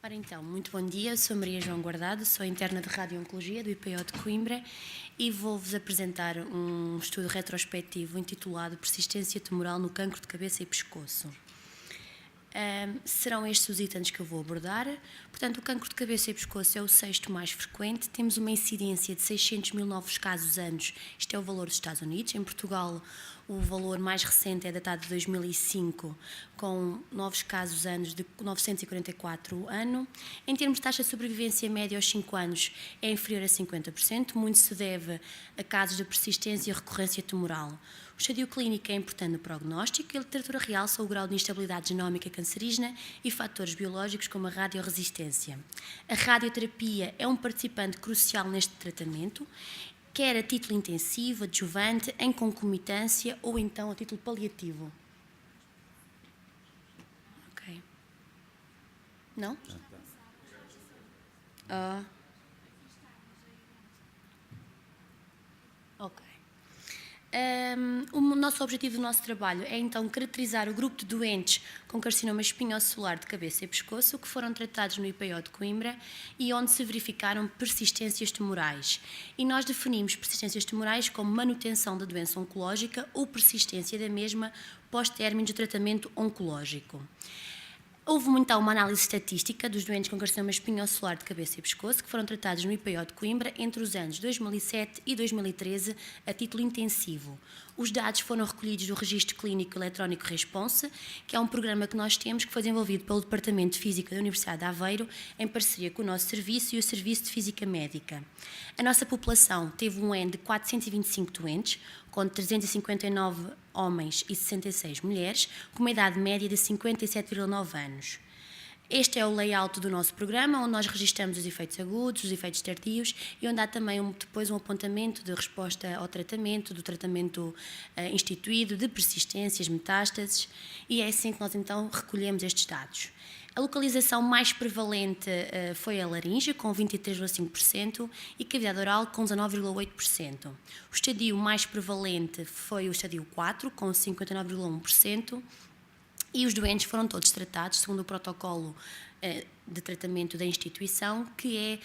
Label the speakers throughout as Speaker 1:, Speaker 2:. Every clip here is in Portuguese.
Speaker 1: Ora então, muito bom dia, eu sou Maria João Guardado, sou interna de Radio-Oncologia do IPO de Coimbra e vou-vos apresentar um estudo retrospectivo intitulado Persistência tumoral no cancro de cabeça e pescoço. Serão estes os itens que eu vou abordar. Portanto, o cancro de cabeça e pescoço é o sexto mais frequente. Temos uma incidência de 600 mil novos casos anos. Isto é o valor dos Estados Unidos. Em Portugal, o valor mais recente é datado de 2005, com novos casos anos de 944 ano. Em termos de taxa de sobrevivência média aos 5 anos, é inferior a 50%. Muito se deve a casos de persistência e recorrência tumoral. O estadio clínico é importante no prognóstico e a literatura realça o grau de instabilidade genómica cancerígena e fatores biológicos como a radioresistência. A radioterapia é um participante crucial neste tratamento, quer a título intensivo, adjuvante, em concomitância ou então a título paliativo. Ok. Não? Ok. O nosso objetivo do nosso trabalho é então caracterizar o grupo de doentes com carcinoma espinhocelular de cabeça e pescoço que foram tratados no IPO de Coimbra e onde se verificaram persistências tumorais. E nós definimos persistências tumorais como manutenção da doença oncológica ou persistência da mesma pós-término de tratamento oncológico. Houve então uma análise estatística dos doentes com carcinoma espinhocelular de cabeça e pescoço que foram tratados no IPO de Coimbra entre os anos 2007 e 2013 a título intensivo. Os dados foram recolhidos do Registro Clínico Eletrónico Response, que é um programa que nós temos que foi desenvolvido pelo Departamento de Física da Universidade de Aveiro em parceria com o nosso serviço e o Serviço de Física Médica. A nossa população teve um N de 425 doentes, com 359 homens e 66 mulheres, com uma idade média de 57,9 anos. Este é o layout do nosso programa, onde nós registramos os efeitos agudos, os efeitos tardios e onde há também depois um apontamento de resposta ao tratamento, do tratamento instituído, de persistências, metástases, e é assim que nós então recolhemos estes dados. A localização mais prevalente foi a laringe, com 23,5%, e cavidade oral, com 19,8%. O estadio mais prevalente foi o estadio 4, com 59,1%, e os doentes foram todos tratados segundo o protocolo de tratamento da instituição, que é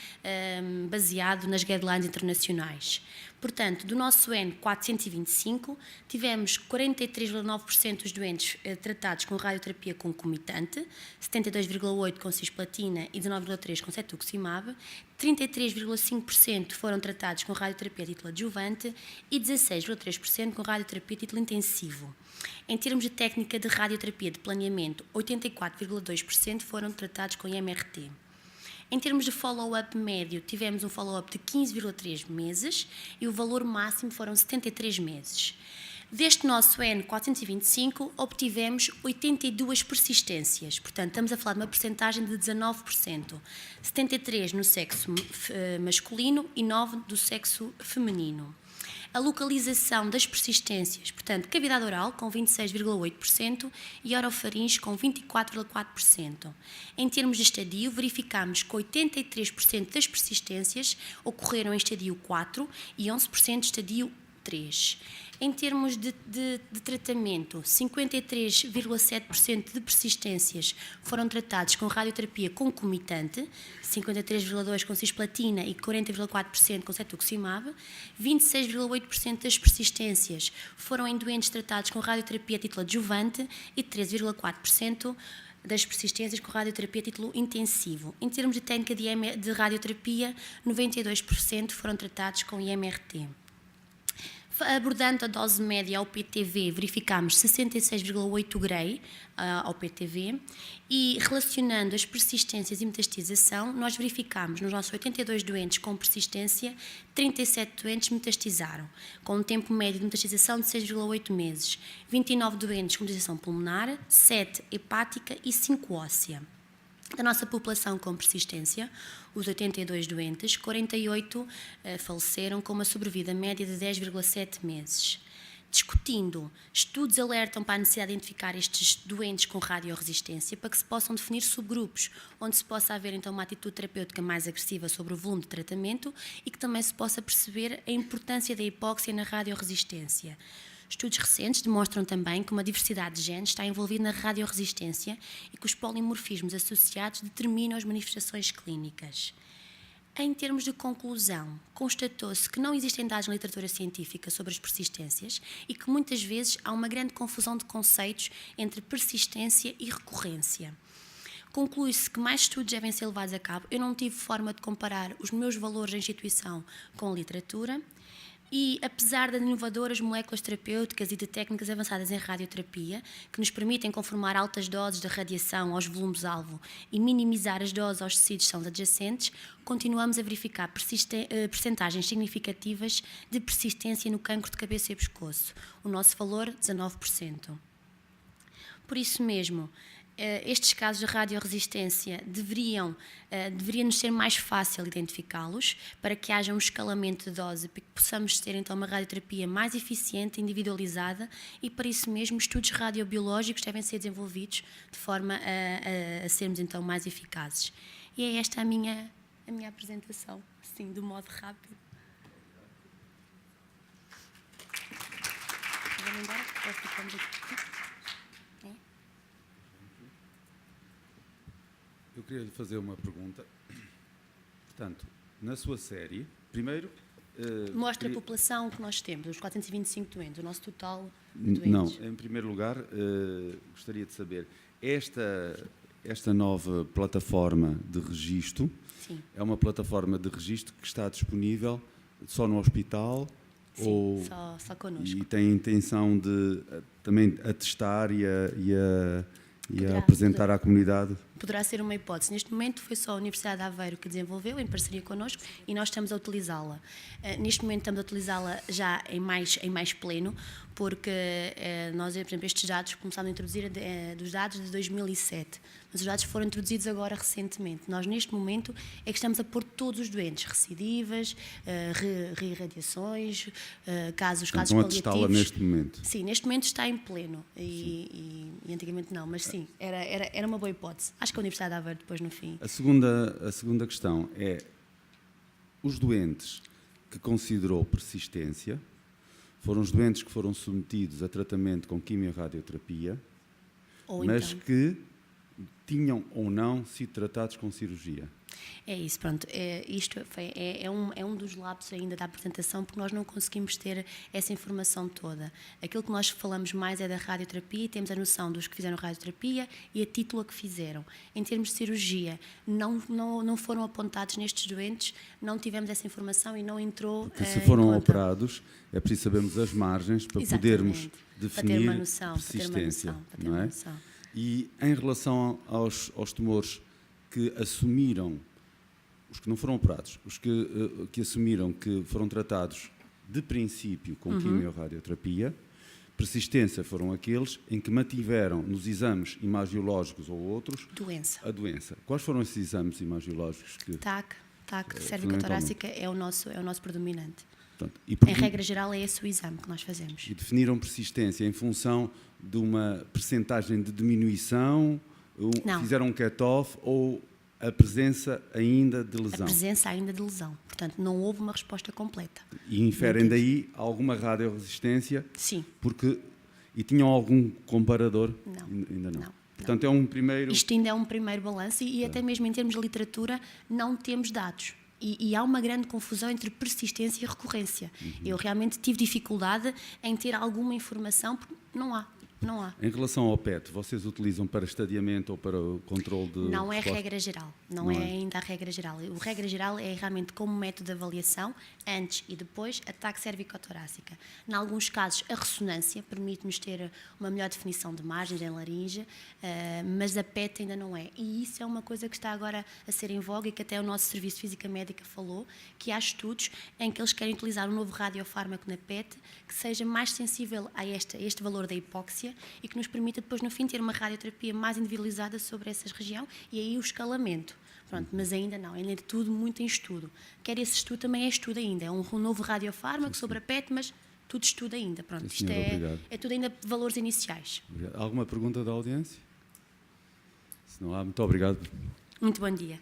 Speaker 1: baseado nas guidelines internacionais. Portanto, do nosso N 425, tivemos 43,9% dos doentes tratados com radioterapia concomitante, 72,8% com cisplatina e 19,3% com cetuximab, 33,5% foram tratados com radioterapia a título adjuvante e 16,3% com radioterapia a título intensivo. Em termos de técnica de radioterapia de planeamento, 84,2% foram tratados com IMRT. Em termos de follow-up médio, tivemos um follow-up de 15,3 meses e o valor máximo foram 73 meses. Deste nosso N 425, obtivemos 82 persistências, portanto, estamos a falar de uma percentagem de 19%, 73 no sexo masculino e 9 do sexo feminino. A localização das persistências, portanto, cavidade oral com 26,8% e orofaringe com 24,4%. Em termos de estadio, verificamos que 83% das persistências ocorreram em estadio 4 e 11% de estadio 3. Em termos de tratamento, 53,7% de persistências foram tratados com radioterapia concomitante, 53,2% com cisplatina e 40,4% com cetuximab, 26,8% das persistências foram em doentes tratados com radioterapia a título adjuvante e 13,4% das persistências com radioterapia a título intensivo. Em termos de técnica de radioterapia, 92% foram tratados com IMRT. Abordando a dose média ao PTV, verificámos 66,8 Gray ao PTV e relacionando as persistências e metastização, nós verificámos nos nossos 82 doentes com persistência, 37 doentes metastizaram, com um tempo médio de metastização de 6,8 meses, 29 doentes com metastização pulmonar, 7 hepática e 5 óssea. Da nossa população com persistência, os 82 doentes, 48 faleceram com uma sobrevida média de 10,7 meses. Discutindo, estudos alertam para a necessidade de identificar estes doentes com radioresistência para que se possam definir subgrupos, onde se possa haver então uma atitude terapêutica mais agressiva sobre o volume de tratamento e que também se possa perceber a importância da hipóxia na radioresistência. Estudos recentes demonstram também que uma diversidade de genes está envolvida na radioresistência e que os polimorfismos associados determinam as manifestações clínicas. Em termos de conclusão, constatou-se que não existem dados na literatura científica sobre as persistências e que muitas vezes há uma grande confusão de conceitos entre persistência e recorrência. Conclui-se que mais estudos devem ser levados a cabo. Eu não tive forma de comparar os meus valores da instituição com a literatura e, apesar das inovadoras moléculas terapêuticas e de técnicas avançadas em radioterapia, que nos permitem conformar altas doses de radiação aos volumes-alvo e minimizar as doses aos tecidos são adjacentes, continuamos a verificar percentagens significativas de persistência no cancro de cabeça e pescoço. O nosso valor, 19%. Por isso mesmo, estes casos de radioresistência deveria-nos ser mais fácil identificá-los para que haja um escalamento de dose, para que possamos ter então uma radioterapia mais eficiente, individualizada e para isso mesmo estudos radiobiológicos devem ser desenvolvidos de forma a sermos então mais eficazes. E é esta a minha apresentação, sim, do modo rápido. Vamos embora? Ou ficamos aqui?
Speaker 2: Eu queria lhe fazer uma pergunta. Portanto, na sua série, primeiro...
Speaker 1: Mostra a população que nós temos, os 425 doentes, o nosso total de doentes.
Speaker 2: Não, em primeiro lugar, gostaria de saber, esta nova plataforma de registro,
Speaker 1: sim,
Speaker 2: é uma plataforma de registro que está disponível só no hospital?
Speaker 1: Sim,
Speaker 2: ou
Speaker 1: só connosco.
Speaker 2: E tem a intenção de também atestar e
Speaker 1: Poderá,
Speaker 2: apresentar à comunidade?
Speaker 1: Poderá ser uma hipótese. Neste momento foi só a Universidade de Aveiro que desenvolveu, em parceria connosco, e nós estamos a utilizá-la. Neste momento estamos a utilizá-la já em mais pleno, porque nós, por exemplo, estes dados começámos a introduzir dos dados de 2007, mas os dados foram introduzidos agora recentemente. Nós, neste momento, é que estamos a pôr todos os doentes, recidivas, reirradiações, casos
Speaker 2: Estão a
Speaker 1: paliativos.
Speaker 2: testá-la neste momento?
Speaker 1: Sim, neste momento está em pleno, e antigamente não, mas sim, era uma boa hipótese. Acho que a Universidade de Aveiro depois no fim.
Speaker 2: A segunda questão é, os doentes que considerou persistência foram os doentes que foram submetidos a tratamento com quimiorradioterapia, mas
Speaker 1: então,
Speaker 2: que tinham ou não sido tratados com cirurgia.
Speaker 1: É isso, pronto. Isto é um dos lapsos ainda da apresentação, porque nós não conseguimos ter essa informação toda. Aquilo que nós falamos mais é da radioterapia e temos a noção dos que fizeram radioterapia e a título a que fizeram. Em termos de cirurgia, não foram apontados nestes doentes, não tivemos essa informação e não entrou.
Speaker 2: Porque se foram operados, é preciso sabermos as margens para podermos definir persistência. Não é? E em relação aos tumores que assumiram, os que não foram operados, os que assumiram que foram tratados de princípio com quimiorradioterapia, persistência foram aqueles em que mantiveram nos exames imagiológicos ou outros a doença. Quais foram esses exames imagiológicos?
Speaker 1: TAC cérvico-torácica é o nosso predominante.
Speaker 2: Portanto,
Speaker 1: em regra geral é esse o exame que nós fazemos.
Speaker 2: E definiram persistência em função de uma percentagem de diminuição?
Speaker 1: Não.
Speaker 2: Fizeram um cut-off ou a presença ainda de lesão?
Speaker 1: A presença ainda de lesão. Portanto, não houve uma resposta completa.
Speaker 2: E inferem daí alguma radioresistência?
Speaker 1: Sim.
Speaker 2: E tinham algum comparador?
Speaker 1: Não.
Speaker 2: Ainda não.
Speaker 1: Não.
Speaker 2: Portanto, é um primeiro...
Speaker 1: Isto ainda é um primeiro balanço e até mesmo em termos de literatura não temos dados. E há uma grande confusão entre persistência e recorrência. Eu realmente tive dificuldade em ter alguma informação, porque não há. Em
Speaker 2: relação ao PET, vocês utilizam para estadiamento ou para o controle de...
Speaker 1: Não é regra geral, não é ainda a regra geral. O regra geral é realmente como método de avaliação, antes e depois, ataque cérvico-torácica. Em alguns casos, a ressonância permite-nos ter uma melhor definição de margens em laringe, mas a PET ainda não é. E isso é uma coisa que está agora a ser em voga e que até o nosso Serviço de Física Médica falou, que há estudos em que eles querem utilizar um novo radiofármaco na PET que seja mais sensível a este valor da hipóxia e que nos permita depois no fim ter uma radioterapia mais individualizada sobre essa região e aí o escalamento. Pronto, mas ainda não, ainda é tudo muito em estudo. Quer esse estudo também é estudo ainda, é um novo radiofármaco sobre a PET, mas tudo estudo ainda. Pronto,
Speaker 2: Sim,
Speaker 1: isto é tudo ainda valores iniciais.
Speaker 2: Obrigado. Alguma pergunta da audiência? Se não há, muito obrigado.
Speaker 1: Muito bom dia.